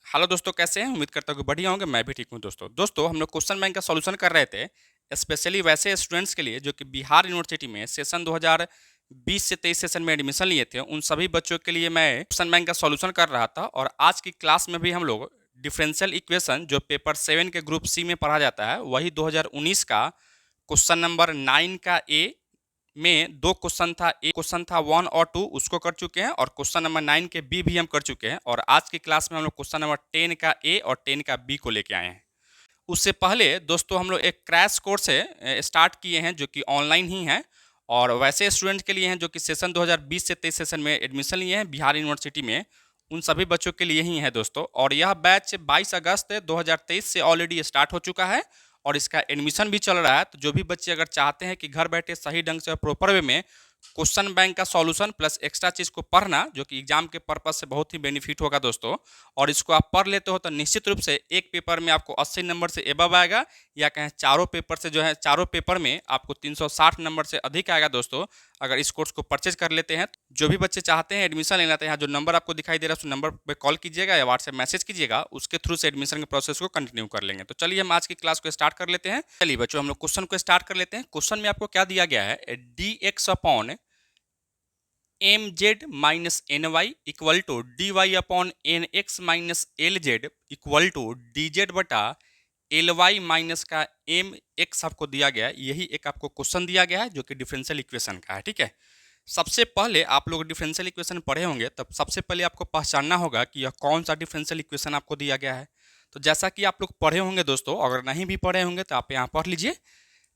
Hello दोस्तों, कैसे हैं? उम्मीद करता हूँ कि बढ़िया होंगे। मैं भी ठीक हूँ दोस्तों हम लोग क्वेश्चन बैंक का सॉल्यूशन कर रहे थे, स्पेशली वैसे स्टूडेंट्स के लिए जो कि बिहार यूनिवर्सिटी में सेशन 2020 से 23 सेशन में एडमिशन लिए थे। उन सभी बच्चों के लिए मैं क्वेश्चन बैंक का सॉल्यूशन कर रहा था और आज की क्लास में भी हम लोग डिफरेंशियल इक्वेशन जो पेपर 7 के ग्रुप सी में पढ़ा जाता है, वही 2019 का क्वेश्चन नंबर 9 का ए में दो क्वेश्चन था। एक क्वेश्चन था 1 और 2, उसको कर चुके हैं, और क्वेश्चन नंबर 9 के बी भी हम कर चुके हैं। और आज की क्लास में हम लोग क्वेश्चन नंबर 10 का ए और 10 का बी को लेके आए हैं। उससे पहले दोस्तों हम लोग एक क्रैश कोर्स है स्टार्ट किए हैं जो कि ऑनलाइन ही है, और वैसे स्टूडेंट के लिए हैं जो कि सेशन 2020 से 23 सेशन में एडमिशन लिए हैं बिहार यूनिवर्सिटी में। उन सभी बच्चों के लिए ही है दोस्तों, और यह बैच 22 अगस्त 2023 से ऑलरेडी स्टार्ट हो चुका है और इसका एडमिशन भी चल रहा है। तो जो भी बच्चे अगर चाहते हैं कि घर बैठे सही ढंग से और प्रॉपर वे में क्वेश्चन बैंक का सॉल्यूशन प्लस एक्स्ट्रा चीज़ को पढ़ना, जो कि एग्जाम के पर्पज से बहुत ही बेनिफिट होगा दोस्तों, और इसको आप पढ़ लेते हो तो निश्चित रूप से एक पेपर में आपको 80 नंबर से एबव आएगा, या कहें चारों पेपर से जो है चारों पेपर में आपको 360 नंबर से अधिक आएगा दोस्तों, अगर इस कोर्स को परचेज कर लेते हैं। जो भी बच्चे चाहते हैं एडमिशन लेना, तो यहाँ जो नंबर आपको दिखाई दे रहा है उस नंबर पर कॉल कीजिएगा या व्हाट्सएप मैसेज कीजिएगा, उसके थ्रू से एडमिशन के प्रोसेस को कंटिन्यू कर लेंगे। तो चलिए हम आज की क्लास को स्टार्ट कर लेते हैं। चलिए बच्चों, हम लोग क्वेश्चन को स्टार्ट कर लेते हैं। क्वेश्चन में आपको क्या दिया गया है, d x upon m Z minus n Y equal to d y upon n x minus l Z equal to d Z बटा एल वाई माइनस का एम एक्स आपको दिया गया है। यही एक आपको क्वेश्चन दिया गया है जो कि डिफरेंशियल इक्वेशन का है। ठीक है, सबसे पहले आप लोग डिफरेंशियल इक्वेशन पढ़े होंगे, तब सबसे पहले आपको पहचानना होगा कि यह कौन सा डिफरेंशियल इक्वेशन आपको दिया गया है। तो जैसा कि आप लोग पढ़े होंगे दोस्तों, अगर नहीं भी पढ़े होंगे तो आप यहाँ पढ़ लीजिए।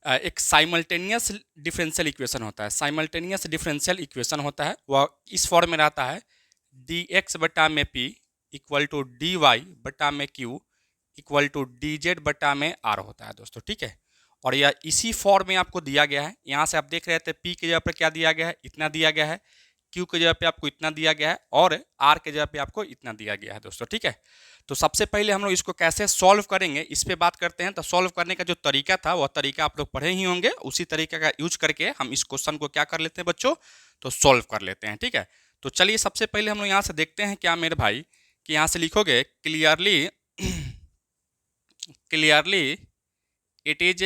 एक साइमल्टेनियस डिफरेंशियल इक्वेशन होता है। साइमल्टेनियस डिफरेंशियल इक्वेशन होता है, वह इस फॉर्म में रहता है, डी एक्स बटा में p equal to d Y बटा में q equal to d Z बटा में आर होता है दोस्तों। ठीक है, और यह इसी फॉर्म में आपको दिया गया है। यहाँ से आप देख रहे थे पी की जगह पर क्या दिया गया है, इतना दिया गया है, क्यू की जगह पे आपको इतना दिया गया है, और आर के जगह पे आपको इतना दिया गया है दोस्तों। ठीक है, तो सबसे पहले हम लोग इसको कैसे सॉल्व करेंगे इस पे बात करते हैं। तो सॉल्व करने का जो तरीका था वह तरीका आप लोग पढ़े ही होंगे, उसी तरीके का यूज करके हम इस क्वेश्चन को क्या कर लेते हैं बच्चों, तो सॉल्व कर लेते हैं। ठीक है, तो चलिए सबसे पहले हम लोग यहाँ से देखते हैं क्या मेरे भाई, कि यहाँ से लिखोगे clearly clearly it is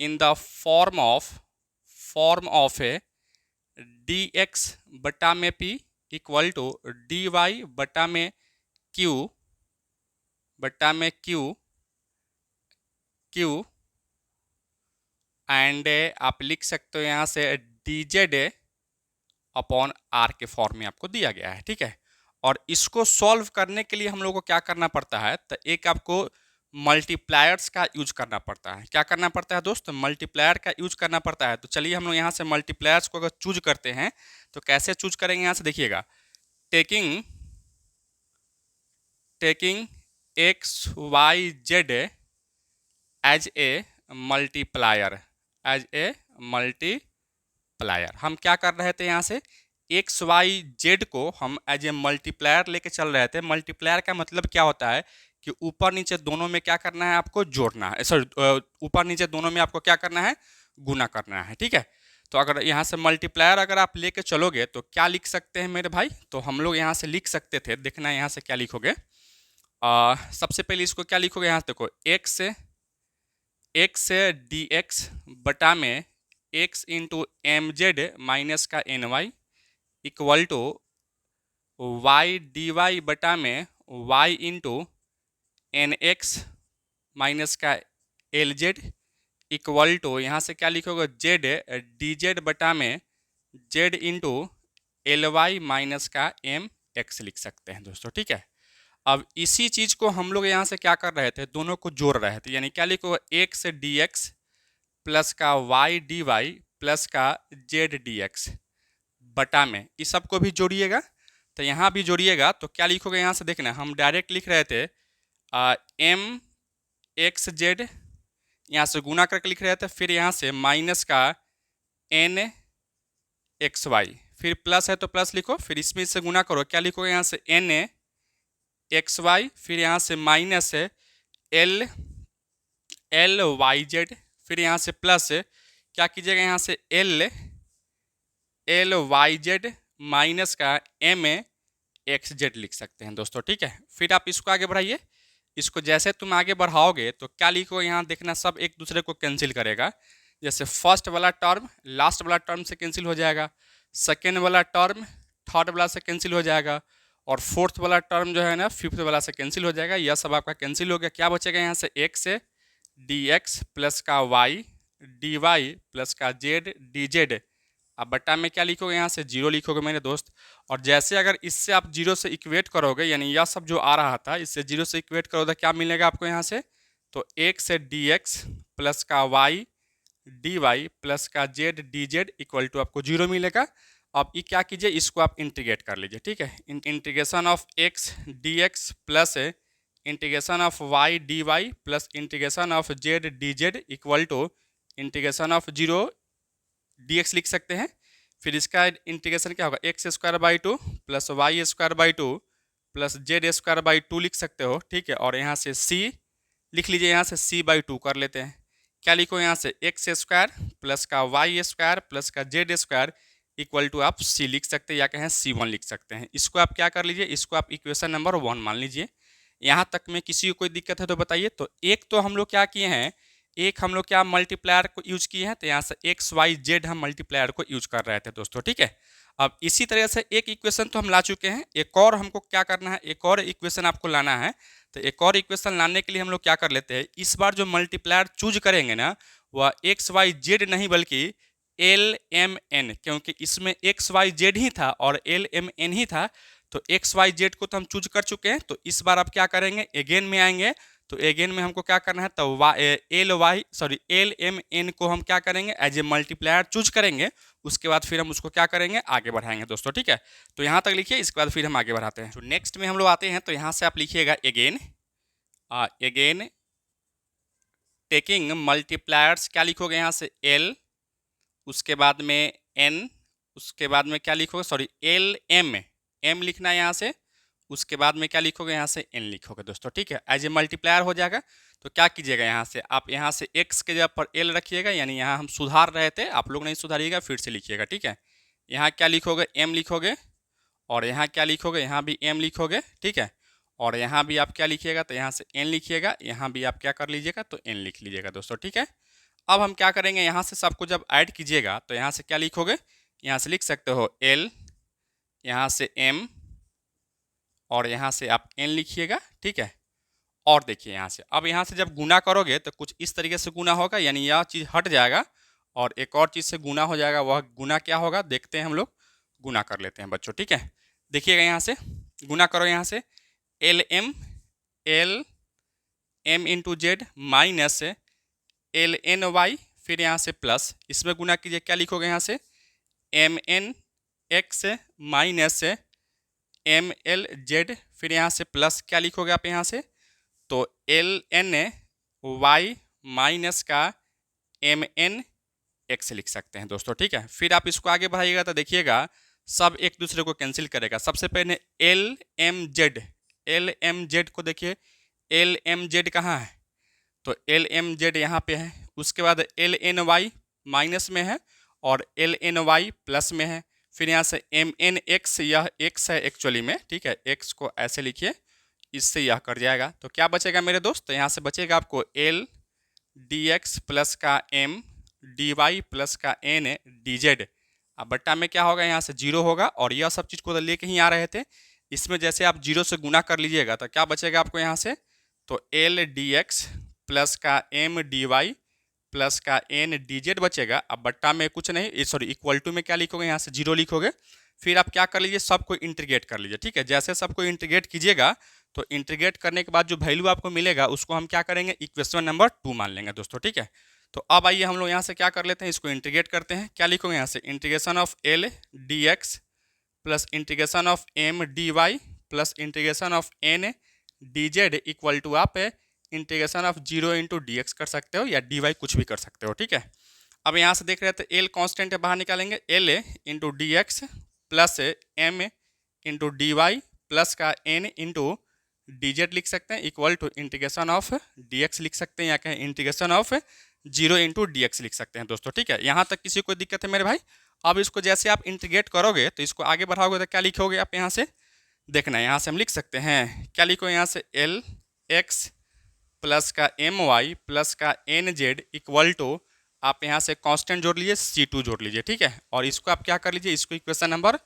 in the form of a d x बटा में p equal to d Y बटा में क्यू बटा में क्यू एंड आप लिख सकते हो यहाँ से डी जेड अपॉन आर के फॉर्म में आपको दिया गया है। ठीक है, और इसको सॉल्व करने के लिए हम लोग को क्या करना पड़ता है, तो एक आपको मल्टीप्लायर्स का यूज करना पड़ता है। क्या करना पड़ता है दोस्त, मल्टीप्लायर का यूज करना पड़ता है। तो चलिए हम लोग यहाँ से मल्टीप्लायर्स को अगर चूज करते हैं तो कैसे चूज करेंगे, यहाँ से देखिएगा, taking x y z as a multiplier हम क्या कर रहे थे, यहाँ से एक्स वाई जेड को हम एज ए मल्टीप्लायर लेके चल रहे थे। मल्टीप्लायर का मतलब क्या होता है कि ऊपर नीचे दोनों में क्या करना है, आपको जोड़ना है। सॉरी, ऊपर नीचे दोनों में आपको क्या करना है, गुना करना है। ठीक है, तो अगर यहाँ से मल्टीप्लायर अगर आप लेके चलोगे तो क्या लिख सकते हैं मेरे भाई, तो हम लोग यहाँ से लिख सकते थे, देखना यहाँ से क्या लिखोगे। सबसे पहले इसको क्या लिखोगे, यहाँ से देखो, एक्स डी एक्स बटा में X into M Z minus का N Y equal to Y D Y बटा में Y into N x minus का एल जेड इक्वल टू यहाँ से क्या लिखोगे, जेड डी जेड बटा में Z into L Y minus का एम एक्स लिख सकते हैं दोस्तों। ठीक है, अब इसी चीज़ को हम लोग यहाँ से क्या कर रहे थे, दोनों को जोड़ रहे थे, यानी क्या लिखो, एक्स डी एक्स प्लस का वाई डी वाई प्लस का जेड डी एक्स बटा में इस सबको भी जोड़िएगा। तो यहाँ भी जोड़िएगा तो क्या लिखोगे, यहाँ से देखना, हम डायरेक्ट लिख रहे थे एम एक्स जेड, यहाँ से गुना करके लिख रहे थे, फिर यहाँ से माइनस का एन एक्स वाई, फिर प्लस है तो प्लस लिखो, फिर इसमें से गुना करो, क्या लिखोगे, यहाँ से एन एक्स वाई, फिर यहाँ से माइनस है एल वाई जेड, फिर यहाँ से प्लस क्या कीजिएगा, यहाँ से एल वाई जेड माइनस का एम एक्स जेड लिख सकते हैं दोस्तों, ठीक है। फिर आप इसको आगे बढ़ाइए, इसको जैसे तुम आगे बढ़ाओगे तो क्या लिखो यहाँ देखना, सब एक दूसरे को कैंसिल करेगा। जैसे फर्स्ट वाला टर्म लास्ट वाला टर्म से कैंसिल हो जाएगा, सेकेंड वाला टर्म थर्ड वाला से कैंसिल हो जाएगा, और फोर्थ वाला टर्म जो है ना फिफ्थ वाला से कैंसिल हो जाएगा। यह सब आपका कैंसिल हो गया। क्या बचेगा यहाँ से, एक्स से डी एक्स प्लस का वाई डी वाई प्लस का जेड डी जेड। अब बट्टा में क्या लिखोगे, यहाँ से जीरो लिखोगे मेरे दोस्त। और जैसे अगर इससे आप जीरो से इक्वेट करोगे, यानी यह सब जो आ रहा था इससे जीरो से इक्वेट करोगे, क्या मिलेगा आपको यहाँ से, तो एक से डी एक्स प्लस का वाई डी वाई प्लस का z D Z equal to आपको जीरो मिलेगा। अब ये क्या कीजिए, इसको आप इंटीग्रेट कर लीजिए, ठीक है। Integration of x d x plus integration of y D Y plus integration of z D Z equal to integration of zero d x लिख सकते हैं। फिर इसका इंटीग्रेशन क्या होगा, x square by two plus y square by two plus z square by two लिख सकते हो, ठीक है। और यहाँ से सी लिख लीजिए, यहाँ से सी बाई टू कर लेते हैं। क्या लिखो यहाँ से, एक्स स्क्वायर प्लस का वाई स्क्वायर प्लस का जेड स्क्वायर इक्वल टू आप सी लिख सकते हैं, या कहें सी वन लिख सकते हैं। इसको आप क्या कर लीजिए, इसको आप इक्वेशन नंबर 1 मान लीजिए। यहाँ तक में किसी को कोई दिक्कत है तो बताइए। तो एक तो हम लोग क्या किए हैं, एक हम लोग क्या मल्टीप्लायर को यूज किए हैं, तो यहाँ से एक्स वाई जेड हम मल्टीप्लायर को यूज कर रहे थे दोस्तों, ठीक है। अब इसी तरह से एक इक्वेशन तो हम ला चुके हैं, एक और हमको क्या करना है, एक और इक्वेशन आपको लाना है। तो एक और इक्वेशन लाने के लिए हम लोग क्या कर लेते हैं, इस बार जो मल्टीप्लायर चूज करेंगे ना वह एक्स वाई जेड नहीं बल्कि एल एम एन, क्योंकि इसमें एक्स वाई जेड ही था और एल एम एन ही था। तो एक्स वाई जेड को तो हम चूज कर चुके हैं। तो इस बार आप क्या करेंगे, अगेन में आएंगे। तो अगेन में हमको क्या करना है, तो एल एम एन को हम क्या करेंगे, एज ए मल्टीप्लायर चूज करेंगे। उसके बाद फिर हम उसको क्या करेंगे, आगे बढ़ाएंगे दोस्तों, ठीक है। तो यहाँ तक लिखिए, इसके बाद फिर हम आगे बढ़ाते हैं। तो नेक्स्ट में हम लोग आते हैं, तो यहाँ से आप लिखिएगा अगेन अगेन टेकिंग मल्टीप्लायर्स, क्या लिखोगे यहाँ से एल, उसके बाद में एन, उसके बाद में क्या लिखोगे, एल एम एम लिखना है यहाँ से। उसके बाद में क्या लिखोगे, यहाँ से एन लिखोगे दोस्तों, ठीक है। एज ए मल्टीप्लायर हो जाएगा। तो क्या कीजिएगा, यहाँ से आप यहाँ से एक्स के जगह पर एल रखिएगा, यानी यहाँ हम सुधार रहे थे, आप लोग नहीं सुधारिएगा, फिर से लिखिएगा, ठीक है। यहाँ क्या लिखोगे, एम लिखोगे, और यहाँ क्या लिखोगे, यहाँ भी एम लिखोगे, ठीक है। और यहाँ भी आप क्या लिखिएगा, तो यहाँ से एन लिखिएगा, यहाँ भी आप क्या कर लीजिएगा, तो एन लिख लीजिएगा दोस्तों, ठीक है। अब हम क्या करेंगे, यहाँ से सबको जब ऐड कीजिएगा तो यहाँ से क्या लिखोगे, यहाँ से लिख सकते हो एल, यहाँ से एम, और यहाँ से आप एन लिखिएगा, ठीक है। और देखिए यहाँ से, अब यहाँ से जब गुना करोगे तो कुछ इस तरीके से गुना होगा, यानी यह चीज़ हट जाएगा और एक और चीज़ से गुना हो जाएगा। वह गुना क्या होगा, देखते हैं हम लोग, गुना कर लेते हैं बच्चों, ठीक है। देखिएगा यहाँ से गुना करो, यहाँ से l m into z minus l n y, फिर यहाँ से प्लस, इसमें गुना कीजिए, क्या लिखोगे यहाँ से m n x minus m l z, फिर यहाँ से प्लस क्या लिखोगे आप यहाँ से, तो एल एन वाई माइनस का एम एन एक्स लिख सकते हैं दोस्तों, ठीक है। फिर आप इसको आगे बढ़ाइएगा तो देखिएगा सब एक दूसरे को कैंसिल करेगा। सबसे पहले एल एम जेड को देखिए, एल एम जेड कहाँ है, तो एल एम जेड यहाँ पे है। उसके बाद एल एन वाई माइनस में है और एल एन वाई प्लस में है। फिर यहाँ से एम एन एक्स, यह एक्स है एक्चुअली में, ठीक है। एक्स को ऐसे लिखिए, इससे यह कट जाएगा। तो क्या बचेगा मेरे दोस्त, तो यहाँ से बचेगा आपको एल डी एक्स प्लस का एम डी वाई प्लस का एन डी जेड। अब बट्टा में क्या होगा, यहाँ से जीरो होगा, और यह सब चीज़ को लेके ही आ रहे थे। इसमें जैसे आप जीरो से गुना कर लीजिएगा तो क्या बचेगा आपको यहाँ से, तो एल डी एक्स प्लस का एम डी वाई प्लस का एन डी जेड बचेगा। अब बट्टा में कुछ नहीं, इक्वल टू में क्या लिखोगे, यहाँ से जीरो लिखोगे। फिर आप क्या कर लीजिए, सबको इंटीग्रेट कर लीजिए, ठीक है। जैसे सबको इंटीग्रेट कीजिएगा तो इंटीग्रेट करने के बाद जो वैल्यू आपको मिलेगा उसको हम क्या करेंगे, इक्वेशन नंबर 2 मान लेंगे दोस्तों, ठीक है। तो अब आइए हम लोग यहाँ से क्या कर लेते हैं, इसको इंटीग्रेट करते हैं। क्या लिखोगे यहाँ से, integration of L D x plus integration of M D Y plus integration of N D Z equal to आप integration of zero into D X कर सकते हो, या डी वाई कुछ भी कर सकते हो, ठीक है। अब यहाँ से देख रहे थे एल कॉन्स्टेंट है, बाहर निकालेंगे, l into D x plus m into D Y plus का एन इंटू डी जेड लिख सकते हैं, equal to integration of d x लिख सकते हैं, या कहें integration of zero into D x लिख सकते हैं दोस्तों, ठीक है। यहाँ तक किसी को दिक्कत है मेरे भाई। अब इसको जैसे आप इंटीग्रेट करोगे तो इसको आगे बढ़ाओगे तो क्या लिखोगे आप यहाँ से, देखना है, यहाँ से हम लिख सकते हैं, क्या लिखो यहाँ से, एल एक्स प्लस का एम वाई प्लस का एन जेड इक्वल टू, आप यहाँ से कांस्टेंट जोड़ लीजिए, C2 जोड़ लीजिए, ठीक है। और इसको आप क्या कर लीजिए, इसको इक्वेशन नंबर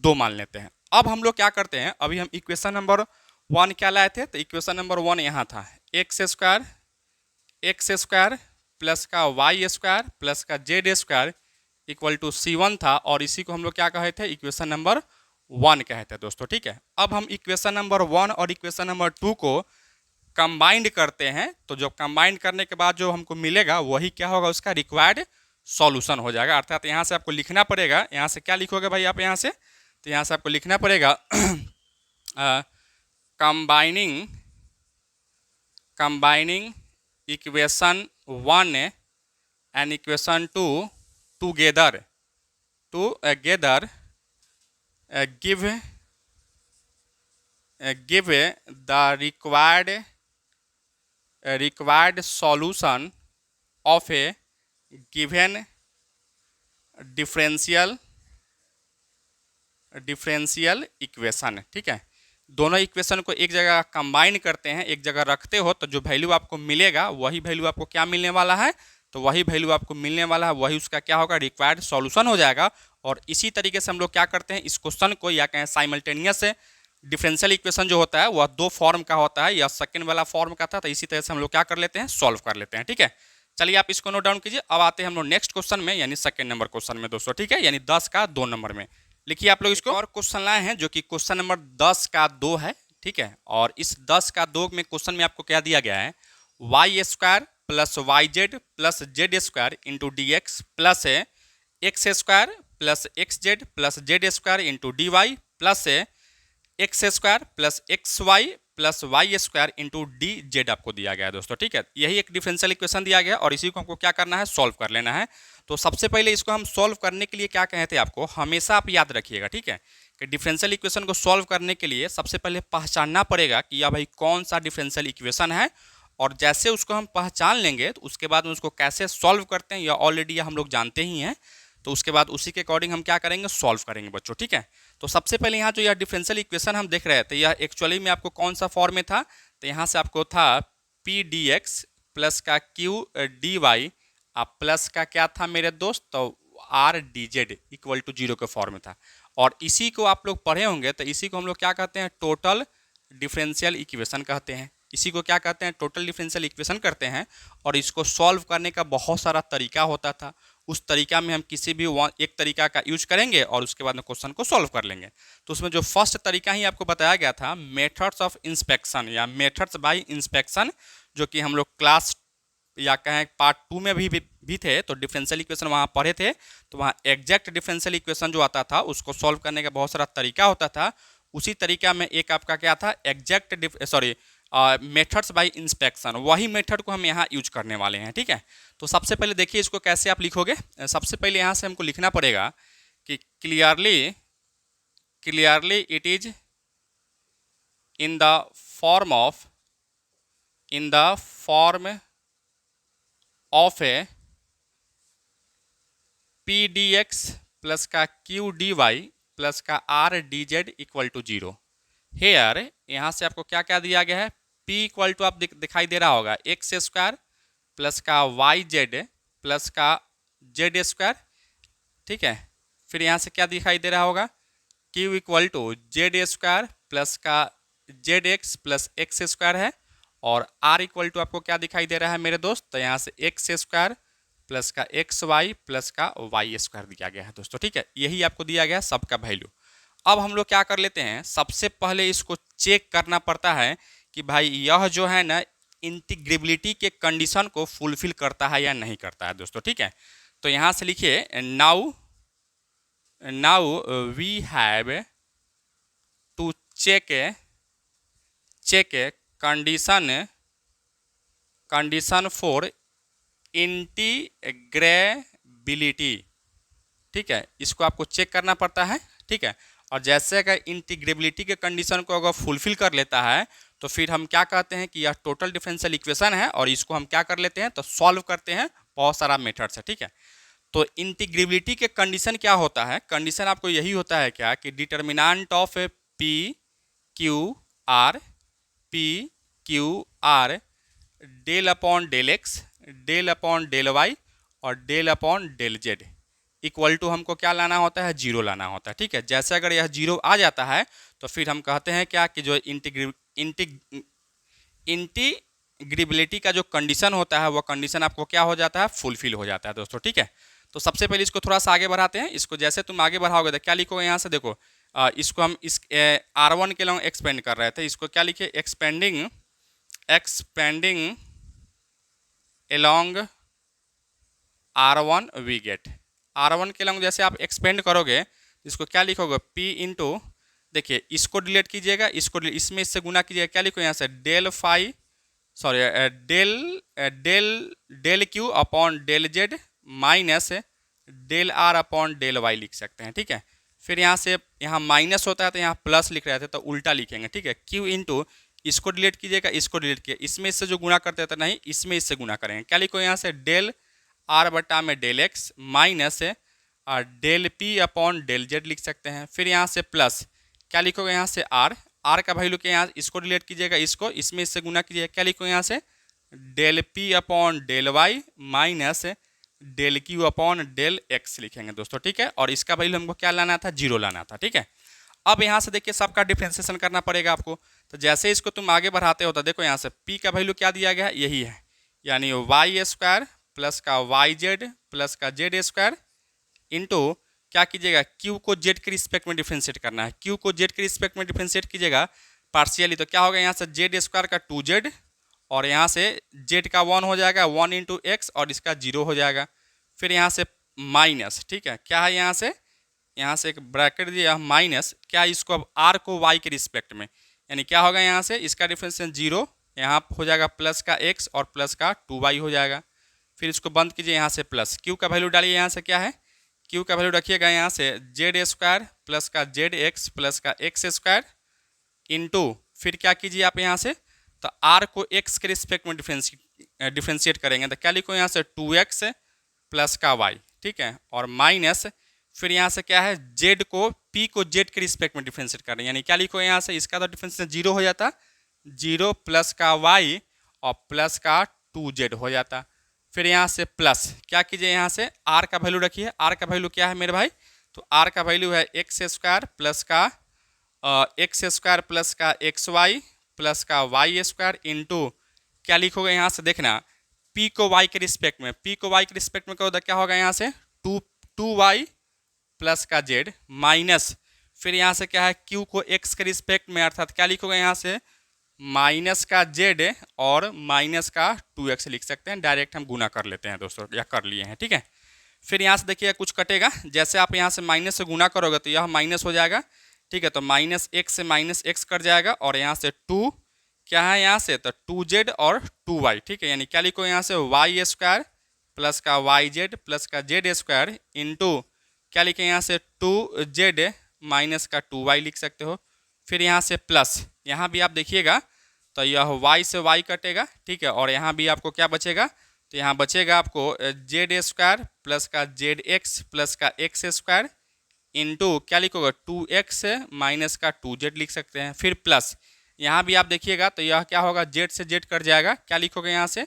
2 मान लेते हैं। अब हम लोग क्या करते हैं, अभी हम इक्वेशन नंबर 1 क्या लाए थे, तो इक्वेशन नंबर 1 यहाँ था एक्स स्क्वायर प्लस का वाई स्क्वायर प्लस का Z square equal to C1 था, और इसी को हम लोग क्या कहे थे, इक्वेशन नंबर 1 कहे थे दोस्तों, ठीक है। अब हम इक्वेशन नंबर 1 और इक्वेशन नंबर 2 को कंबाइंड करते हैं, तो जब कंबाइंड करने के बाद जो हमको मिलेगा वही क्या होगा, उसका रिक्वायर्ड सॉल्यूशन हो जाएगा। अर्थात यहाँ से आपको लिखना पड़ेगा, यहाँ से क्या लिखोगे भाई आप यहाँ से, तो यहाँ से आपको लिखना पड़ेगा combining equation 1 and equation 2 together give the required solution of a given differential equation, ठीक है। दोनों इक्वेशन को एक जगह कंबाइन करते हैं, एक जगह रखते हो, तो जो वैल्यू आपको मिलेगा वही वैल्यू आपको क्या मिलने वाला है, तो वही वैल्यू आपको मिलने वाला है, वही उसका क्या होगा, रिक्वायर्ड सॉल्यूशन हो जाएगा। और इसी तरीके से हम लोग क्या करते हैं, इस क्वेश्चन को या कहें साइमल्टेनियस डिफरेंशियल इक्वेशन जो होता है वह 2 फॉर्म का होता है, या सेकंड वाला फॉर्म का था, तो इसी तरह से हम लोग क्या कर लेते हैं, सॉल्व कर लेते हैं, ठीक है। चलिए आप इसको नोट डाउन कीजिए। अब आते हैं हम लोग नेक्स्ट क्वेश्चन में, यानी सेकंड नंबर क्वेश्चन में दोस्तों, ठीक है, यानी 10 का 2 नंबर में। लिखिए आप लोग इसको, और क्वेश्चन लाए हैं जो कि क्वेश्चन नंबर 10 का 2 है, ठीक है। और इस 10 का 2 में क्वेश्चन में आपको क्या दिया गया है, y square plus Y Z plus z square into D x plus x square plus x z plus z square into D Y plus x square plus x Y plus y square into D z आपको दिया गया है दोस्तों, ठीक है। यही एक differential equation दिया गया और इसी को हमको क्या करना है, सॉल्व कर लेना है। तो सबसे पहले इसको हम सॉल्व करने के लिए क्या कहे थे आपको, हमेशा आप याद रखिएगा, ठीक है, कि डिफरेंशियल इक्वेशन को सॉल्व करने के लिए सबसे पहले पहचानना पड़ेगा कि यह भाई कौन सा डिफरेंशियल इक्वेशन है, और जैसे उसको हम पहचान लेंगे तो उसके बाद उसको कैसे सॉल्व करते हैं यह ऑलरेडी हम लोग जानते ही हैं। तो उसके बाद उसी के अकॉर्डिंग हम क्या करेंगे, सॉल्व करेंगे बच्चों, ठीक है। तो सबसे पहले यहाँ जो यह डिफरेंशियल इक्वेशन हम देख रहे थे, यह एक्चुअली में आपको कौन सा फॉर्म में था, तो यहाँ से आपको था पी डी एक्स प्लस का क्यू डी वाई प्लस का क्या था मेरे दोस्त, तो R d Z equal to 0 के फॉर्म में था। और इसी को आप लोग पढ़े होंगे, तो इसी को हम लोग क्या कहते हैं, टोटल डिफरेंशियल इक्वेशन कहते हैं। इसी को क्या कहते हैं, टोटल डिफरेंशियल इक्वेशन करते हैं। और इसको सॉल्व करने का बहुत सारा तरीका होता था, उस तरीका में हम किसी भी एक तरीका का यूज करेंगे और उसके बाद में क्वेश्चन को सॉल्व कर लेंगे। तो उसमें जो फर्स्ट तरीका ही आपको बताया गया था, मेथड्स ऑफ इंस्पेक्शन या मेथड्स बाय इंस्पेक्शन, जो कि हम लोग क्लास या कहें पार्ट 2 में भी थे, तो डिफरेंशियल इक्वेशन वहाँ पढ़े थे। तो वहाँ एग्जैक्ट डिफरेंशियल इक्वेशन जो आता था उसको सॉल्व करने का बहुत सारा तरीका होता था। उसी तरीका में एक आपका क्या था, मेथड्स बाय इंस्पेक्शन, वही मेथड को हम यहाँ यूज करने वाले हैं, ठीक है। तो सबसे पहले देखिए इसको कैसे आप लिखोगे। सबसे पहले यहाँ से हमको लिखना पड़ेगा कि clearly it is in the form of a P d x plus का क्यू डी वाई प्लस का R d Z equal to 0। Here यहाँ से आपको क्या क्या दिया गया है, P इक्वल टू आप दिखाई दे रहा होगा एक्स स्क्वायर प्लस का वाई जेड प्लस का जेड स्क्वायर, ठीक है। फिर यहाँ से क्या दिखाई दे रहा होगा, Q equal to Z square plus का Z X plus x square है। और R इक्वल टू आपको क्या दिखाई दे रहा है मेरे दोस्त, तो यहाँ से एक्स स्क्वायर प्लस का एक्स वाई प्लस का वाई स्क्वायर दिया गया है दोस्तों, ठीक है। यही आपको दिया गया है सबका वैल्यू। अब हम लोग क्या कर लेते हैं, सबसे पहले इसको चेक करना पड़ता है कि भाई यह जो है ना इंटीग्रेबिलिटी के कंडीशन को फुलफिल करता है या नहीं करता है दोस्तों, ठीक है। तो यहाँ से लिखिए, now we have to check condition for integrability, ठीक है। इसको आपको चेक करना पड़ता है, ठीक है। और जैसे अगर इंटीग्रेबिलिटी के कंडीशन को अगर फुलफिल कर लेता है तो फिर हम क्या कहते हैं कि यह टोटल डिफरेंशियल इक्वेशन है, और इसको हम क्या कर लेते हैं, तो सॉल्व करते हैं। बहुत सारा मेथड्स है, ठीक है। तो इंटीग्रेबिलिटी के कंडीशन क्या होता है, कंडीशन आपको यही होता है क्या कि determinant of P Q R P Q R del upon del X, del upon del Y और del upon del Z equal to हमको क्या लाना होता है, जीरो लाना होता है। ठीक है, जैसे अगर यह जीरो आ जाता है तो फिर हम कहते हैं क्या कि जो इंटीग्रेबिलिटी का जो कंडीशन होता है वो कंडीशन आपको क्या हो जाता है, फुलफिल हो जाता है दोस्तों। ठीक है, तो सबसे पहले इसको थोड़ा सा आगे बढ़ाते हैं। इसको जैसे तुम आगे बढ़ाओगे तो क्या लिखोगे यहाँ से, देखो इसको हम इस R1 के लॉन्ग एक्सपेंड कर रहे थे, इसको क्या लिखे, expanding along R1 we get. R1 के लॉन्ग जैसे आप एक्सपेंड करोगे इसको क्या लिखोगे, P इंटू, देखिए इसको डिलीट कीजिएगा, इसको इसमें इससे गुना कीजिएगा, क्या लिखो यहाँ से, del phi sorry del del del Q upon del z minus del R upon del y लिख सकते हैं। ठीक है, फिर यहाँ से यहाँ माइनस होता है तो यहाँ प्लस लिख रहे थे तो उल्टा लिखेंगे। ठीक है, क्यू इंटू, इसको डिलीट कीजिएगा, इसको डिलीट किया, इसमें इससे जो गुना करते थे नहीं, इसमें इससे गुना करेंगे, क्या लिखो यहाँ से, डेल आर बटा में del x minus del P upon del z लिख सकते हैं। फिर यहाँ से प्लस, क्या लिखोगे यहाँ से, आर का वैल्यू के यहाँ इसको डिलीट कीजिएगा, इसको इसमें इससे गुना कीजिएगा, क्या लिखो यहाँ से, del P upon del y minus del Q upon del x लिखेंगे दोस्तों। ठीक है, और इसका वैल्यू हमको क्या लाना था, जीरो लाना था। ठीक है, अब यहाँ से देखिए सबका डिफ्रेंसिएशन करना पड़ेगा आपको। तो जैसे इसको तुम आगे बढ़ाते हो तो देखो यहाँ से p का वैल्यू क्या दिया गया है, यही है, यानी वाई स्क्वायर प्लस का वाई जेड प्लस का जेड स्क्वायर इंटू क्या कीजिएगा, q को z के रिस्पेक्ट में डिफ्रेंशिएट करना है, q को z के रिस्पेक्ट में डिफ्रेंशिएट कीजिएगा पार्शियली, तो क्या होगा यहाँ से जेड स्क्वायर का 2z और यहाँ से z का 1 हो जाएगा, 1 इंटू एक्स और इसका 0 हो जाएगा। फिर यहाँ से माइनस, ठीक है, क्या है यहाँ से एक ब्रैकेट दिया माइनस, क्या इसको अब r को y के रिस्पेक्ट में, यानी क्या होगा यहाँ से इसका डिफरेंशिएशन 0, यहाँ हो जाएगा प्लस का x और प्लस का 2y हो जाएगा। फिर इसको बंद कीजिए, यहाँ से प्लस q का वैल्यू डालिए, यहाँ से क्या है, q का वैल्यू रखिएगा यहाँ से जेड स्क्वायर प्लस का जेड एक्स प्लस का एक्स स्क्वायर इंटू, फिर क्या कीजिए आप यहाँ से, तो r को x के रिस्पेक्ट में डिफ्रेंशिएट करेंगे, तो क्या लिखो यहाँ से 2x प्लस का y। ठीक है, और माइनस, फिर यहाँ से क्या है, z को p को z के रिस्पेक्ट में डिफ्रेंशिएट कर रहे हैं, यानी क्या लिखो यहाँ से, इसका तो डिफ्रेंशिएशन 0 हो जाता, 0 प्लस का y और प्लस का 2z हो जाता। फिर यहाँ से प्लस, क्या कीजिए यहाँ से r का वैल्यू रखिए, r का वैल्यू क्या है मेरे भाई, तो r का वैल्यू है एक्स स्क्वायर प्लस का एक्स वाई प्लस का वाई स्क्वायर इंटू, क्या लिखोगे यहाँ से, देखना p को y के रिस्पेक्ट में, p को y के रिस्पेक्ट में क्या होगा यहाँ से 2y प्लस का z माइनस, फिर यहाँ से क्या है q को x के रिस्पेक्ट में, अर्थात क्या लिखोगे यहाँ से माइनस का z और माइनस का 2x लिख सकते हैं, डायरेक्ट हम गुना कर लेते हैं दोस्तों, या कर लिए हैं। ठीक है, फिर यहाँ से देखिए कुछ कटेगा, जैसे आप यहाँ से माइनस से गुना करोगे तो यह माइनस हो जाएगा। ठीक है, तो माइनस एक्स से माइनस एक्स कट जाएगा और यहाँ से 2 क्या है यहाँ से, तो 2z और 2y। ठीक है, यानी क्या लिखो यहाँ से वाई स्क्वायर प्लस का वाई जेड प्लस का जेड स्क्वायर इंटू, क्या लिखे यहाँ से 2z माइनस का 2y लिख सकते हो। फिर यहाँ से प्लस, यहाँ भी आप देखिएगा तो यह y से y कटेगा। ठीक है, और यहाँ भी आपको क्या बचेगा, तो यहाँ बचेगा आपको जेड स्क्वायर प्लस का जेड एक्स प्लस का एक्स स्क्वायर इंटू, क्या लिखोगे 2x माइनस का 2z लिख सकते हैं। फिर प्लस, यहाँ भी आप देखिएगा तो यह क्या होगा, z से z कट जाएगा, क्या लिखोगे यहाँ से,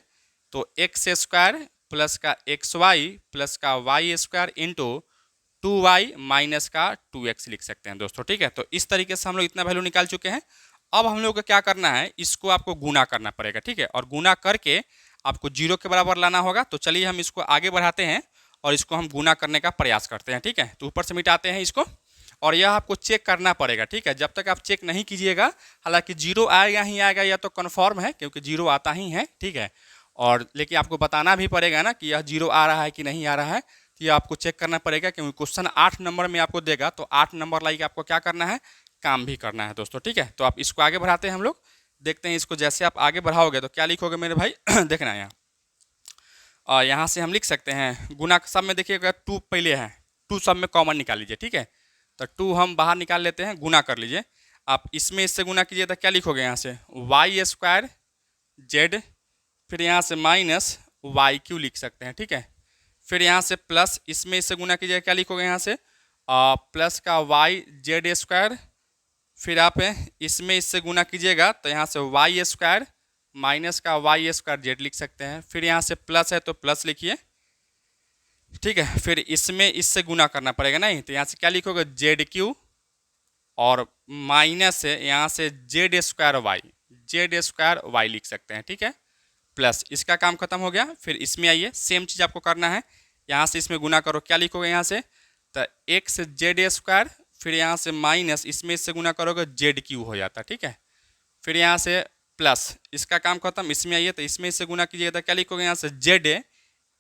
तो एक्स स्क्वायर प्लस का एक्स वाई प्लस का Y square into 2y minus का 2x लिख सकते हैं दोस्तों। ठीक है, तो इस तरीके से हम लोग इतना वैल्यू निकाल चुके हैं। अब हम लोग को क्या करना है, इसको आपको गुना करना पड़ेगा। ठीक है, और गुना करके आपको 0 के बराबर लाना होगा। तो चलिए हम इसको आगे बढ़ाते हैं और इसको हम गुना करने का प्रयास करते हैं। ठीक है, तो ऊपर से मिटाते हैं इसको, और यह आपको चेक करना पड़ेगा। ठीक है, जब तक आप चेक नहीं कीजिएगा, हालांकि 0 आएगा ही आएगा, यह तो कन्फर्म है क्योंकि 0 आता ही है। ठीक है, और लेकिन आपको बताना भी पड़ेगा ना कि यह 0 आ रहा है कि नहीं आ रहा है, तो यह आपको चेक करना पड़ेगा, क्योंकि क्वेश्चन 8 नंबर में आपको देगा, तो 8 नंबर लाइक आपको क्या करना है, काम भी करना है दोस्तों। ठीक है, तो आप इसको आगे बढ़ाते हैं हम लोग, देखते हैं इसको जैसे आप आगे बढ़ाओगे तो क्या लिखोगे मेरे भाई देखना यहाँ से हम लिख सकते हैं गुना सब में, देखिएगा 2 पहले है, 2 सब में कॉमन निकाल लीजिए। ठीक है, तो 2 हम बाहर निकाल लेते हैं, गुना कर लीजिए आप, इसमें इससे गुना कीजिए तो क्या लिखोगे यहाँ से वाई स्क्वायर जेड, फिर यहाँ से माइनस वाई क्यू लिख सकते हैं। ठीक है, फिर यहाँ से प्लस, इसमें इससे गुना कीजिए, क्या लिखोगे यहाँ से प्लस का वाई जेड स्क्वायर, फिर आप इसमें इससे गुना कीजिएगा तो यहाँ से वाई स्क्वायर माइनस का वाई स्क्वायर जेड लिख सकते हैं। फिर यहाँ से प्लस है तो प्लस लिखिए, ठीक है। फिर इसमें इससे गुना करना पड़ेगा नहीं, तो यहाँ से क्या लिखोगे जेड क्यू और माइनस है यहाँ से जेड स्क्वायर वाई लिख सकते हैं, ठीक है। प्लस इसका काम खत्म हो गया। फिर इसमें आइए, सेम चीज़ आपको करना है। यहाँ से इसमें गुना करो, क्या लिखोगे यहाँ से तो एक्स जेड स्क्वायर, फिर यहाँ से माइनस इसमें इससे गुना करोगे जेड क्यू हो जाता, ठीक है। फिर यहाँ से प्लस इसका काम खत्म। इसमें आइए तो इसमें इससे गुना कीजिएगा तो क्या लिखोगे यहाँ से जेड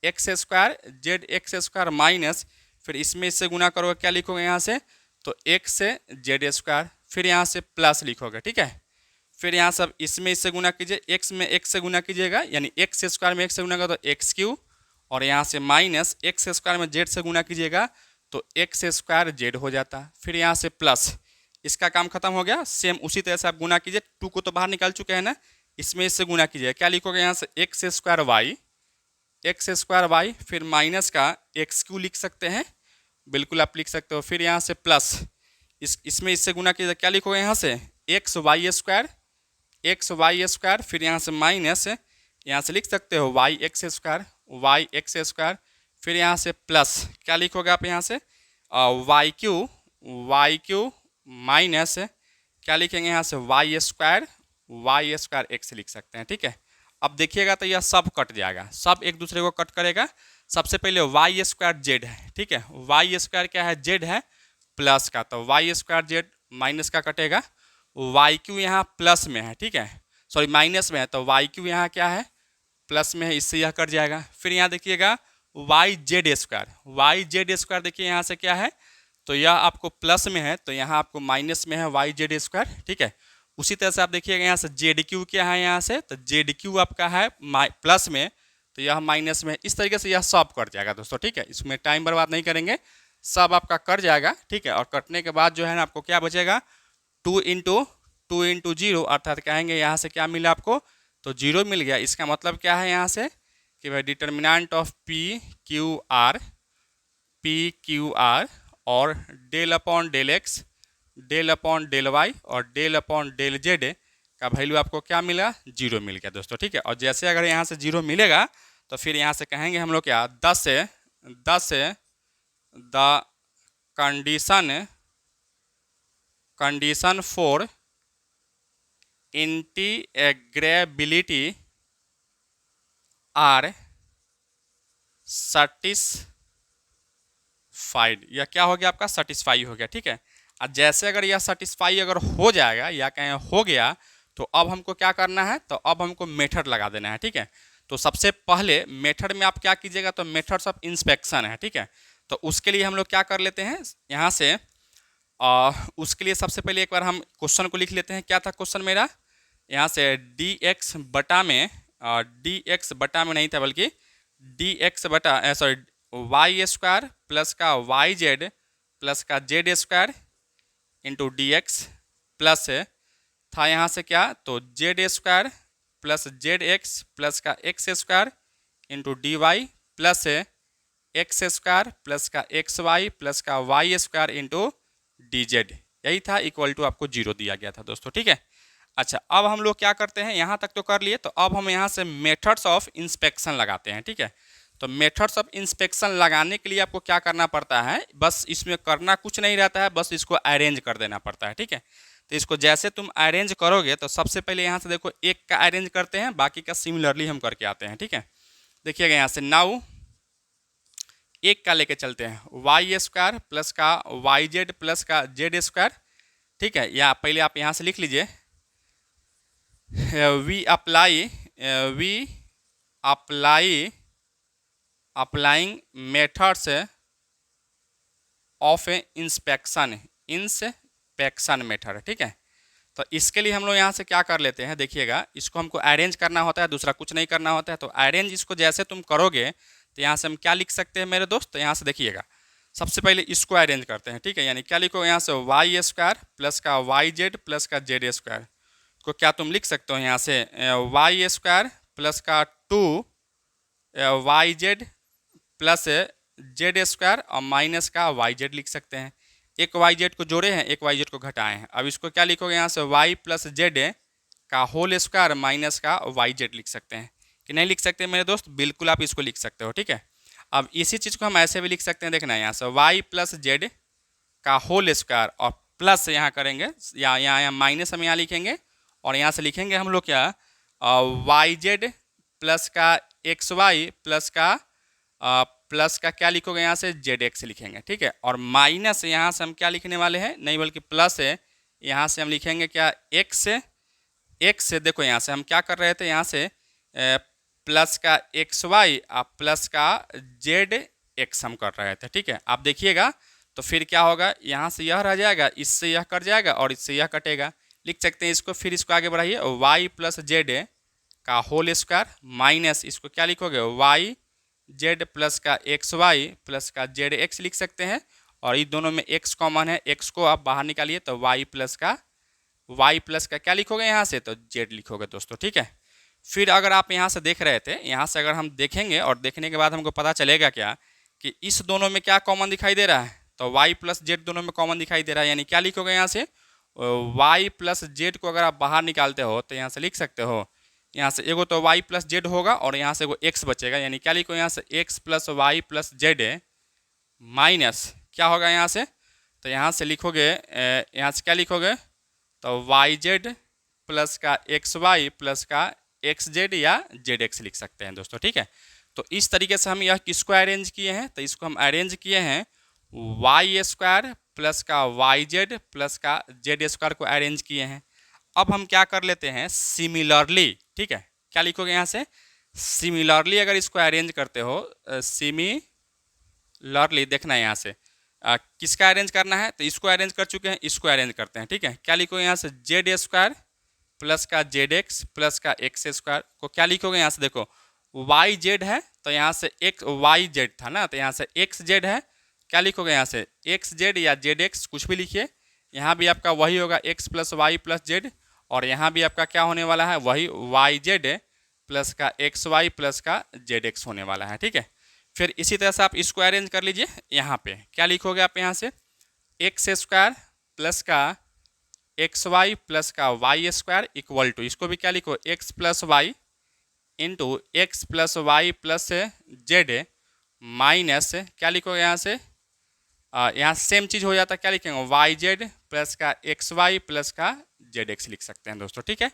एक्स स्क्वायर माइनस, फिर इसमें इससे गुना करोगे क्या लिखोगे यहाँ से तो एक्स जेड स्क्वायर, फिर यहाँ से प्लस लिखोगे, ठीक है। फिर यहाँ सब इसमें इससे गुना कीजिए, एक्स में एक्स से गुना कीजिएगा यानी एक्स स्क्वायर में एक्स से गुना करो तो एक्स क्यू, और यहाँ से माइनस एक्स स्क्वायर में जेड से गुना कीजिएगा तो एक्स स्क्वायर जेड हो जाता। फिर यहाँ से प्लस इसका काम खत्म हो गया। सेम उसी तरह से आप गुना कीजिए, टू को तो बाहर निकाल चुके हैं ना, इसमें इससे गुना कीजिए, क्या लिखोगे यहाँ से एक्स स्क्वायर वाई, फिर माइनस का एक्स क्यू लिख सकते हैं, बिल्कुल आप लिख सकते हो। फिर यहाँ से प्लस इसमें इससे गुना कीजिए, क्या लिखोगे यहाँ से एक्स वाई स्क्वायर, फिर यहाँ से माइनस यहाँ से लिख सकते हो वाई एक्स स्क्वायर, फिर यहाँ से प्लस क्या लिखोगे आप यहाँ से वाई क्यू माइनस क्या लिखेंगे यहाँ से वाई स्क्वायर एक्स लिख सकते हैं, ठीक है। अब देखिएगा तो यह सब कट जाएगा, सब एक दूसरे को कट करेगा। सबसे पहले वाई स्क्वायर जेड है, ठीक है, वाई स्क्वायर क्या है जेड है प्लस का, तो वाई स्क्वायर जेड माइनस का कटेगा, वाई क्यू यहाँ प्लस में है, ठीक है, सॉरी माइनस में है, तो वाई क्यू यहाँ क्या है प्लस में है, इससे यह कट जाएगा। फिर यहाँ देखिएगा वाई जेड स्क्वायर देखिए यहाँ से क्या है तो यह आपको प्लस में है, तो यहाँ आपको माइनस में है वाई जेड स्क्वायर, ठीक है। उसी तरह से आप देखिएगा यहाँ से जेड क्यू क्या है यहाँ से तो जेड क्यू आपका है प्लस में, तो यह माइनस में। इस तरीके से यह सब कट जाएगा दोस्तों, ठीक है। इसमें टाइम बर्बाद नहीं करेंगे, सब आपका कट जाएगा, ठीक है। और कटने के बाद जो है ना आपको क्या बचेगा 2 इंटू जीरो, अर्थात कहेंगे यहाँ से क्या मिला आपको तो जीरो मिल गया। इसका मतलब क्या है यहाँ से कि भाई determinant of P Q R और del upon del X, del upon del Y और डेल अपॉन डेल जेड का वैल्यू आपको क्या मिला जीरो मिल गया दोस्तों, ठीक है। और जैसे अगर यहाँ से जीरो मिलेगा तो फिर यहाँ से कहेंगे हम लोग क्या 10 the condition for integrability are satisfied, यह क्या हो गया आपका सेटिस्फाई हो गया, ठीक है। और जैसे अगर यह सेटिस्फाई अगर हो जाएगा या कहें हो गया तो अब हमको क्या करना है तो अब हमको मेथड लगा देना है, ठीक है। तो सबसे पहले मेथड में आप क्या कीजिएगा तो मेथड्स ऑफ इंस्पेक्शन है, ठीक है। तो उसके लिए हम लोग क्या कर लेते हैं यहाँ से उसके लिए सबसे पहले एक बार हम क्वेश्चन को लिख लेते हैं। क्या था क्वेश्चन मेरा यहाँ से डी एक्स बटा में नहीं था बल्कि डी एक्स बटा सॉरी वाई स्क्वायर प्लस का वाई जेड प्लस का Z square into D x plus था यहाँ से क्या तो Z square plus Z X plus का X square into D Y plus x square plus का एक्स वाई प्लस का Y square into D Z, यही था इक्वल टू आपको जीरो दिया गया था दोस्तों, ठीक है। अच्छा अब हम लोग क्या करते हैं यहाँ तक तो कर लिए, तो अब हम यहाँ से मेथड्स ऑफ इंस्पेक्शन लगाते हैं, ठीक है। तो मेथड्स ऑफ इंस्पेक्शन लगाने के लिए आपको क्या करना पड़ता है, बस इसमें करना कुछ नहीं रहता है, बस इसको अरेंज कर देना पड़ता है, ठीक है। तो इसको जैसे तुम अरेंज करोगे तो सबसे पहले यहाँ से देखो एक का अरेंज करते हैं, बाकी का सिमिलरली हम करके आते हैं, ठीक है। देखिएगा यहाँ से नाउ एक का लेके चलते हैं वाई स्क्वायर प्लस का वाई जेड प्लस का जेड स्क्वायर, ठीक है। या पहले आप यहाँ से लिख लीजिए we applying methods of inspection method, ठीक है। तो इसके लिए हम लोग यहाँ से क्या कर लेते हैं, देखिएगा इसको हमको अरेंज करना होता है, दूसरा कुछ नहीं करना होता है। तो अरेंज इसको जैसे तुम करोगे तो यहाँ से हम क्या लिख सकते हैं मेरे दोस्त, तो यहाँ से देखिएगा सबसे पहले इसको अरेंज करते हैं, ठीक है। यानी क्या लिखो यहाँ से वाई स्क्वायर प्लस का वाई जेड प्लस का जेड स्क्वायर को क्या तुम लिख सकते हो यहाँ से वाई स्क्वायर प्लस का 2 y Z plus z square और माइनस का वाई जेड लिख सकते हैं। एक वाई जेड को जोड़े हैं, एक वाई जेड को घटाए हैं। अब इसको क्या लिखोगे यहाँ से, वाई प्लस जेड का होल स्क्वायर माइनस का वाई जेड लिख सकते हैं कि नहीं लिख सकते मेरे दोस्त? बिल्कुल आप इसको लिख सकते हो, ठीक है। अब इसी चीज़ को हम ऐसे भी लिख सकते हैं, देखना यहाँ से वाई प्लस जेड का होल स्क्वायर और प्लस यहाँ करेंगे, यहाँ माइनस हम यहाँ लिखेंगे और यहाँ से लिखेंगे हम लोग क्या, वाई जेड प्लस का एक्स वाई प्लस का क्या लिखोगे यहाँ से, जेड एक्स लिखेंगे, ठीक है। और माइनस यहाँ से हम क्या लिखने वाले हैं, नहीं बल्कि प्लस है, यहाँ से हम लिखेंगे क्या, एक्स से देखो यहाँ से हम क्या कर रहे थे, यहाँ से प्लस का एक्स वाई प्लस का जेड एक्स हम कर रहे थे, ठीक है। आप देखिएगा तो फिर क्या होगा, यहाँ से यह रह जाएगा, इससे यह कट जाएगा और इससे यह कटेगा। लिख सकते हैं इसको, फिर इसको आगे बढ़ाइए, वाई प्लस जेड का होल स्क्वायर माइनस इसको क्या लिखोगे, वाई जेड प्लस का एक्स वाई प्लस का जेड एक्स लिख सकते हैं। और ये दोनों में एक्स कॉमन है, एक्स को आप बाहर निकालिए तो वाई प्लस का क्या लिखोगे यहाँ से, तो जेड लिखोगे दोस्तों, ठीक है। फिर अगर आप यहाँ से देख रहे थे, यहाँ से अगर हम देखेंगे और देखने के बाद हमको पता चलेगा क्या कि इस दोनों में क्या कॉमन दिखाई दे रहा है, तो वाई प्लस जेड दोनों में कॉमन दिखाई दे रहा है, यानी क्या लिखोगे यहाँ से, वाई प्लस जेड को अगर आप बाहर निकालते हो तो यहाँ से लिख सकते हो, यहाँ से एगो तो वाई प्लस जेड होगा और यहाँ से एगो एक्स बचेगा, यानी क्या लिखो यहाँ से, x plus Y plus z minus क्या होगा यहाँ से, तो यहाँ से लिखोगे, यहाँ से क्या लिखोगे, तो वाई जेड प्लस का एक्स वाई प्लस का एक्स जेड या जेड एक्स लिख सकते हैं दोस्तों, ठीक है। तो इस तरीके से हम यह किसको अरेंज किए हैं, तो इसको हम अरेंज किए हैं वाई स्क्वायर प्लस का वाई जेड प्लस का जेड स्क्वायर को अरेंज किए हैं। अब हम क्या कर लेते हैं, सिमिलरली, ठीक है, क्या लिखोगे यहाँ से, सिमिलरली अगर इसको अरेंज करते हो, सिमिलरली देखना है यहाँ से किसका अरेंज करना है, तो इसको अरेंज कर चुके हैं, इसको अरेंज करते हैं, ठीक है। क्या लिखोगे यहाँ से, जेड स्क्वायर प्लस का जेड एक्स प्लस का एक्स स्क्वायर को क्या लिखोगे यहाँ से, देखो वाई जेड है तो यहाँ से एक वाई जेड था ना, तो यहाँ से एक्स जेड है, क्या लिखोगे यहाँ से, एक्स जेड या जेड एक्स कुछ भी लिखिए, यहाँ भी आपका वही होगा x plus Y plus z, और यहाँ भी आपका क्या होने वाला है, वही वाई जेड प्लस का एक्स वाई प्लस का जेड एक्स होने वाला है, ठीक है। फिर इसी तरह से आप इसको अरेंज कर लीजिए, यहाँ पे क्या लिखोगे आप, यहाँ से एक्स स्क्वायर प्लस का एक्स वाई प्लस का वाई स्क्वायर इक्वल टू, इसको भी क्या लिखो, x plus y into x plus Y plus z minus क्या लिखोगे यहाँ से, यहाँ सेम चीज़ हो जाता है, क्या लिखेंगे, वाई जेड प्लस का एक्स वाई प्लस का जेड एक्स लिख सकते हैं दोस्तों, ठीक है।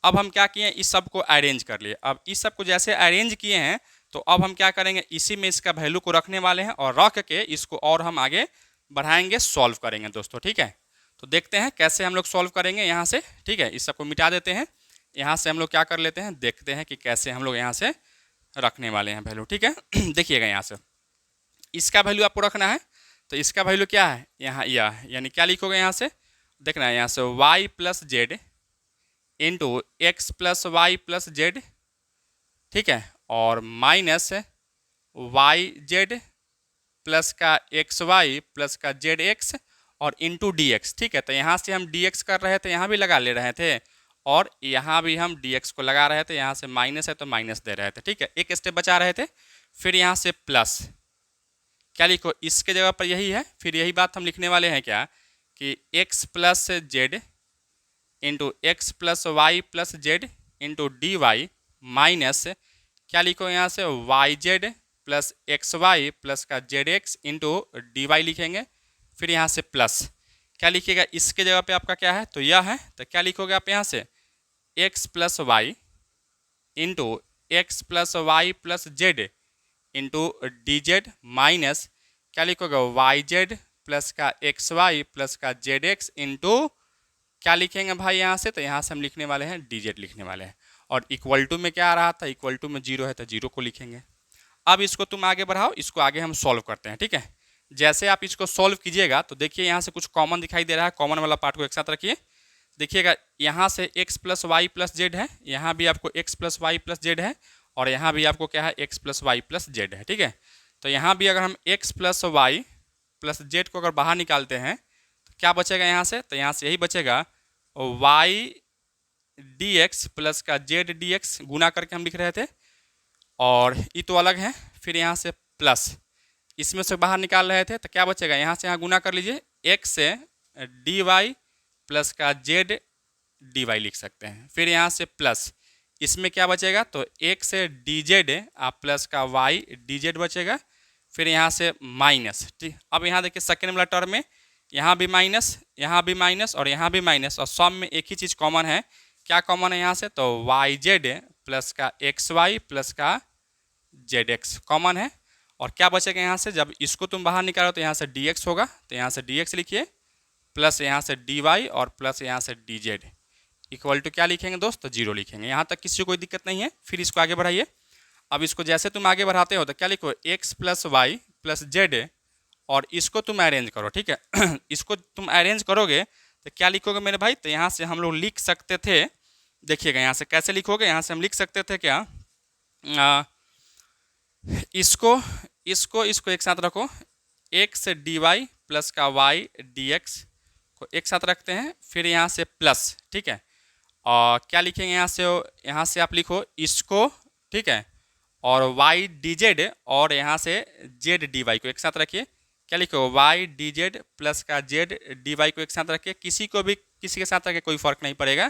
अब हम क्या किए, इस सब को अरेंज कर लिए। अब इस सब को जैसे अरेंज किए हैं तो अब हम क्या करेंगे, इसी में इसका वैल्यू को रखने वाले हैं और रख के इसको और हम आगे बढ़ाएंगे, सॉल्व करेंगे दोस्तों, ठीक है। तो देखते हैं कैसे हम लोग सॉल्व करेंगे यहाँ से, ठीक है। इस सब को मिटा देते हैं, यहाँ से हम लोग क्या कर लेते हैं, देखते हैं कि कैसे हम लोग यहाँ से रखने वाले हैं वैल्यू, ठीक है। देखिएगा यहाँ से इसका वैल्यू आपको रखना है, तो इसका वैल्यू क्या है, यहाँ यह, यानी क्या लिखोगे यहाँ से, देखना है यहाँ से y plus Z into x plus Y plus z, ठीक है, और माइनस वाई जेड प्लस का एक्स वाई प्लस का जेड एक्स और इंटू डी एक्स, ठीक है। तो यहाँ से हम डी एक्स कर रहे थे, यहाँ भी लगा ले रहे थे और यहाँ भी हम डी एक्स को लगा रहे थे, यहाँ से माइनस है तो माइनस दे रहे थे, ठीक है, एक स्टेप बचा रहे थे। फिर यहाँ से प्लस क्या लिखो, इसके जगह पर यही है, फिर यही बात हम लिखने वाले हैं क्या, कि X plus Z into x plus Y plus Z into D Y minus क्या लिखो यहाँ से, Y Z plus x Y plus का Z x into D Y लिखेंगे। फिर यहाँ से प्लस क्या लिखिएगा, इसके जगह पे आपका क्या है, तो यह है, तो क्या लिखोगे आप यहाँ से, x plus y into x plus Y plus Z into D z minus क्या लिखोगे, वाई जेड प्लस का एक्स वाई प्लस का जेड एक्स इंटू क्या लिखेंगे भाई यहाँ से, तो यहाँ से हम लिखने वाले हैं डी जेड लिखने वाले हैं। और इक्वल टू में क्या आ रहा था, इक्वल टू में जीरो है तो जीरो को लिखेंगे। अब इसको तुम आगे बढ़ाओ, इसको आगे हम सॉल्व करते हैं, ठीक है। जैसे आप इसको सॉल्व कीजिएगा तो देखिए यहाँ से कुछ कॉमन दिखाई दे रहा है, कॉमन वाला पार्ट को एक साथ रखिए, देखिएगा यहाँ से x plus Y plus z है, यहाँ भी आपको x plus Y plus z है और यहाँ भी आपको क्या है, x plus Y plus z है, ठीक है। तो यहाँ भी अगर हम x plus Y plus z को अगर बाहर निकालते हैं तो क्या बचेगा यहाँ से, तो यहाँ से यही बचेगा वाई डी एक्स प्लस का जेड डी एक्स गुना करके हम लिख रहे थे और ये तो अलग है। फिर यहाँ से प्लस इसमें से बाहर निकाल रहे थे तो क्या बचेगा, यहाँ से यहाँ गुना कर लीजिए, एक्स से डी वाई प्लस का जेड डी वाई लिख सकते हैं। फिर यहाँ से प्लस, इसमें क्या बचेगा, तो एक्स से डी जेड आप प्लस का वाई डी जेड बचेगा। फिर यहाँ से माइनस, ठीक। अब यहाँ देखिए सेकेंड वाला टर्म में यहाँ भी माइनस, यहाँ भी माइनस और यहाँ भी माइनस, और सम में एक ही चीज़ कॉमन है। क्या कॉमन है यहाँ से, तो वाई जेड प्लस का एक्स वाई प्लस का जेड एक्स कॉमन है। और क्या बचेगा यहाँ से, जब इसको तुम बाहर निकालो तो यहाँ से डी एक्स होगा, तो यहाँ से डी एक्स लिखिए, प्लस यहाँ से डी वाई और प्लस यहाँ से डी जेड इक्वल टू क्या लिखेंगे दोस्त, तो जीरो लिखेंगे। यहाँ तक किसी को कोई दिक्कत नहीं है। फिर इसको आगे बढ़ाइए। अब इसको जैसे तुम आगे बढ़ाते हो तो क्या लिखो, x plus Y plus z, और इसको तुम अरेंज करो, ठीक है। इसको तुम अरेंज करोगे तो क्या लिखोगे मेरे भाई, तो यहाँ से हम लोग लिख सकते थे, देखिएगा यहाँ से कैसे लिखोगे, यहाँ से हम लिख सकते थे क्या, इसको इसको इसको एक साथ रखो, एक्स डी वाई प्लस का वाई डी एक्स को एक साथ रखते हैं। फिर यहाँ से प्लस, ठीक है, और क्या लिखेंगे यहाँ से आप लिखो इसको, ठीक है, और वाई डी जेड और यहाँ से जेड डी वाई को एक साथ रखिए। क्या लिखो, वाई डी जेड प्लस का जेड डी वाई को एक साथ रखिए। किसी को भी किसी के साथ रखिए, कोई फर्क नहीं पड़ेगा।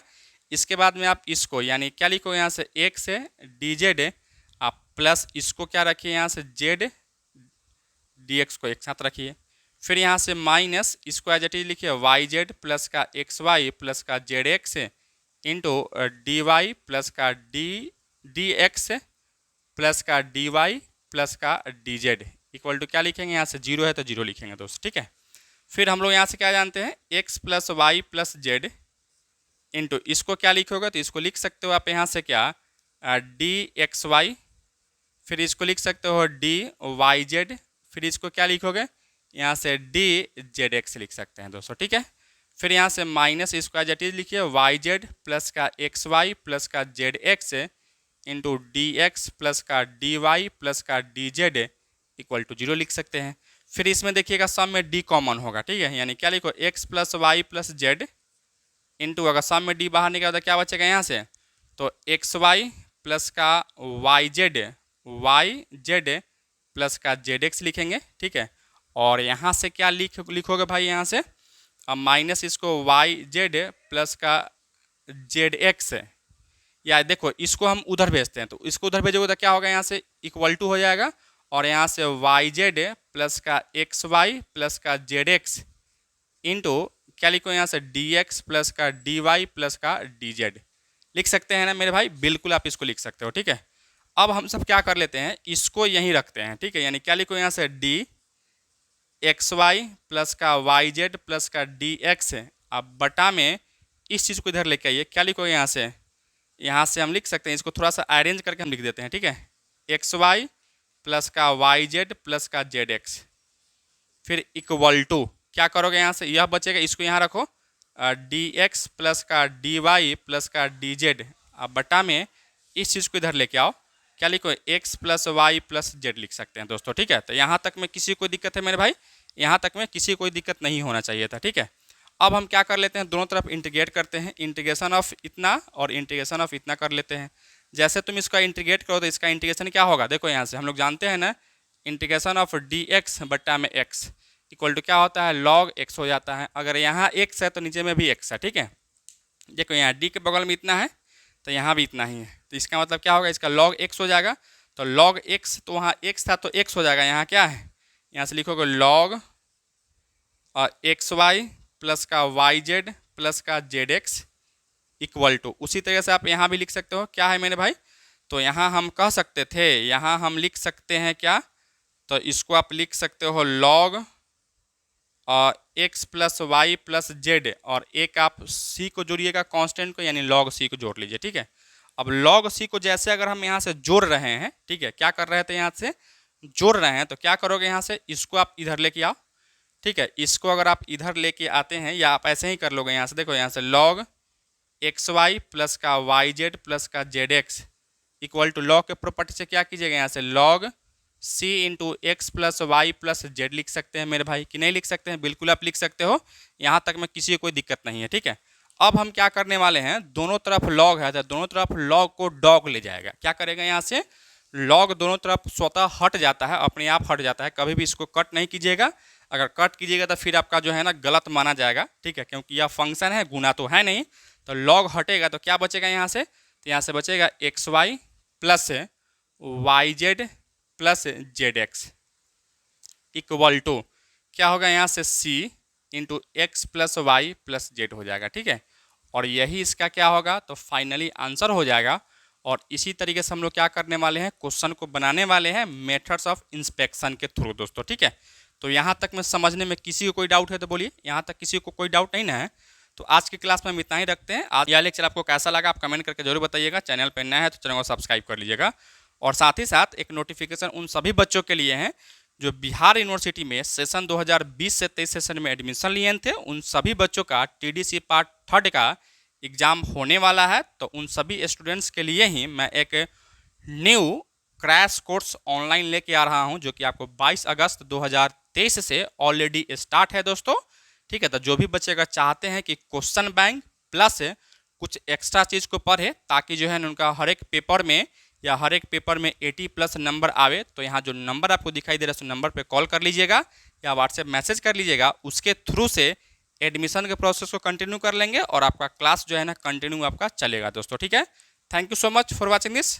इसके बाद में आप इसको यानी क्या लिखो, यहाँ से एक से डी जेड आप प्लस इसको क्या रखिए, यहाँ से जेड डी एक्स को एक साथ रखिए। फिर यहाँ से माइनस, इसको एज इट इज लिखिए वाई जेड प्लस का एक्स वाई प्लस का Z x into D Y plus का डी एक्स प्लस का डी वाई प्लस का डी जेड इक्वल टू क्या लिखेंगे, यहाँ से जीरो है तो जीरो लिखेंगे दोस्त, ठीक है। फिर हम लोग यहाँ से क्या जानते हैं, x plus Y plus Z into इसको क्या लिखोगे, तो इसको लिख सकते हो आप यहाँ से क्या, डी एक्स वाई, फिर इसको लिख सकते हो डी वाई जेड, फिर इसको क्या लिखोगे, यहाँ से डी जेड एक्स लिख सकते हैं दोस्तों, ठीक है। फिर यहाँ से माइनस, इसको एज इट इज लिखिए वाई जेड प्लस का एक्स वाई प्लस का Z x into D x plus का डी वाई प्लस का d Z equal to zero लिख सकते हैं। फिर इसमें देखिएगा सम में डी कॉमन होगा, ठीक है, यानी क्या लिखो, x plus Y plus Z into अगर सम में डी बाहर निकला तो क्या बचेगा यहाँ से, तो एक्स वाई प्लस का वाई जेड प्लस का जेड एक्स लिखेंगे, ठीक है। और यहाँ से क्या लिखोगे भाई, यहाँ से अब माइनस इसको वाई जेड प्लस का जेड एक्स, या देखो इसको हम उधर भेजते हैं, तो इसको उधर भेजोगे तो क्या होगा, यहाँ से इक्वल टू हो जाएगा, और यहाँ से वाई जेड प्लस का एक्स वाई प्लस का जेड एक्स इंटू क्या लिखो, यहाँ से डी एक्स प्लस का डी वाई प्लस का डी जेड लिख सकते हैं ना मेरे भाई, बिल्कुल आप इसको लिख सकते हो, ठीक है। अब हम सब क्या कर लेते हैं, इसको यहीं रखते हैं, ठीक है, यानी क्या लिखो, यहाँ से डी एक्स वाई प्लस का वाई जेड प्लस का डी एक्स है। अब बटा में इस चीज़ को इधर लेके आइए, क्या लिखो, यहाँ से हम लिख सकते हैं, इसको थोड़ा सा अरेंज करके हम लिख देते हैं, ठीक है, एक्स वाई प्लस का वाई जेड प्लस का जेड एक्स, फिर इक्वल टू क्या करोगे, यहाँ से यह बचेगा, इसको यहाँ रखो, डी एक्स प्लस का डी वाई प्लस का डी जेड। अब बटा में इस चीज़ को इधर लेके आओ, क्या लिखो, x plus Y plus Z लिख सकते हैं दोस्तों, ठीक है। तो यहाँ तक में किसी को दिक्कत है मेरे भाई, यहाँ तक में किसी को कोई दिक्कत नहीं होना चाहिए था, ठीक है। अब हम क्या कर लेते हैं, दोनों तरफ इंटीग्रेट करते हैं, इंटीग्रेशन ऑफ इतना और इंटीग्रेशन ऑफ इतना कर लेते हैं। जैसे तुम इसका इंटीग्रेट करो तो इसका इंटीग्रेशन क्या होगा, देखो यहाँ से हम लोग जानते हैं ना, इंटीग्रेशन ऑफ डी एक्स बट्टा में एक्स इक्वल टू क्या होता है, लॉग एक्स हो जाता है। अगर यहाँ एक्स है तो नीचे में भी एक्स है, ठीक है। देखो यहाँ डी के बगल में इतना है तो यहाँ भी इतना ही है, तो इसका मतलब क्या होगा, इसका लॉग एक्स हो जाएगा। तो लॉग एक्स, तो वहाँ एक्स था तो एक्स हो जाएगा, यहाँ क्या है, यहाँ से लिखोगे लॉग और एक्स वाई प्लस का वाई जेड प्लस का जेड एक्स इक्वल टू, उसी तरह से आप यहाँ भी लिख सकते हो, क्या है मेरे भाई, तो यहाँ हम कह सकते थे, यहाँ हम लिख सकते हैं क्या, तो इसको आप लिख सकते हो log x plus Y plus z, और एक आप सी को जोड़िएगा कांस्टेंट को, यानी लॉग सी को जोड़ लीजिए, ठीक है। अब लॉग सी को जैसे अगर हम यहाँ से जोड़ रहे हैं, ठीक है, क्या कर रहे थे, यहाँ से जोड़ रहे हैं, तो क्या करोगे, यहाँ से इसको आप इधर लेके आओ, ठीक है। इसको अगर आप इधर लेके आते हैं या आप ऐसे ही कर लोगे, यहाँ से देखो, यहाँ से लॉग एक्स वाई प्लस का वाई जेड प्लस का Z X equal to log के प्रॉपर्टी से क्या कीजिएगा, यहाँ से log C into x plus Y plus Z लिख सकते हैं मेरे भाई, कि नहीं लिख सकते हैं, बिल्कुल आप लिख सकते हो, यहाँ तक में किसी को कोई दिक्कत नहीं है, ठीक है। अब हम क्या करने वाले हैं, दोनों तरफ लॉग है तो दोनों तरफ लॉग को डॉग ले जाएगा, क्या करेगा, यहाँ से लॉग दोनों तरफ स्वतः हट जाता है, अपने आप हट जाता है, कभी भी इसको कट नहीं कीजिएगा। अगर कट कीजिएगा तो फिर आपका जो है ना गलत माना जाएगा, ठीक है, क्योंकि यह फंक्शन है, गुना तो है नहीं। तो लॉग हटेगा तो क्या बचेगा यहाँ से, तो यहाँ से बचेगा X Y plus Y Z plus Z X equal to क्या होगा यहाँ से C into x plus Y plus Z हो जाएगा, ठीक है। और यही इसका क्या होगा, तो फाइनली आंसर हो जाएगा। और इसी तरीके से हम लोग क्या करने वाले हैं, क्वेश्चन को बनाने वाले हैं मेथड्स ऑफ इंस्पेक्शन के थ्रू दोस्तों, ठीक है। तो यहाँ तक में समझने में किसी को कोई डाउट है तो बोलिए, यहाँ तक किसी को कोई डाउट नहीं ना है। तो आज की क्लास में हम इतना ही रखते हैं। आज यह लेक्चर आपको कैसा लगा आप कमेंट करके जरूर बताइएगा। चैनल पर नया है तो चैनल को सब्सक्राइब कर लीजिएगा। और साथ ही साथ एक नोटिफिकेशन उन सभी बच्चों के लिए हैं जो बिहार यूनिवर्सिटी में सेशन 2020 से 23 सेशन में एडमिशन लिए थे। उन सभी बच्चों का टीडीसी पार्ट 3 का एग्ज़ाम होने वाला है। तो उन सभी स्टूडेंट्स के लिए ही मैं एक न्यू क्रैश कोर्स ऑनलाइन लेके आ रहा हूं, जो कि आपको 22 अगस्त 2023 से ऑलरेडी स्टार्ट है दोस्तों, ठीक है। तो जो भी बच्चे अगर चाहते हैं कि क्वेश्चन बैंक प्लस कुछ एक्स्ट्रा चीज़ को पढ़े ताकि जो है उनका हर एक पेपर में या हर एक पेपर में 80+ नंबर आवे, तो यहाँ जो नंबर आपको दिखाई दे रहा है उस नंबर पे कॉल कर लीजिएगा या व्हाट्सएप मैसेज कर लीजिएगा। उसके थ्रू से एडमिशन के प्रोसेस को कंटिन्यू कर लेंगे और आपका क्लास जो है ना कंटिन्यू आपका चलेगा दोस्तों, ठीक है। Thank you so much for watching this.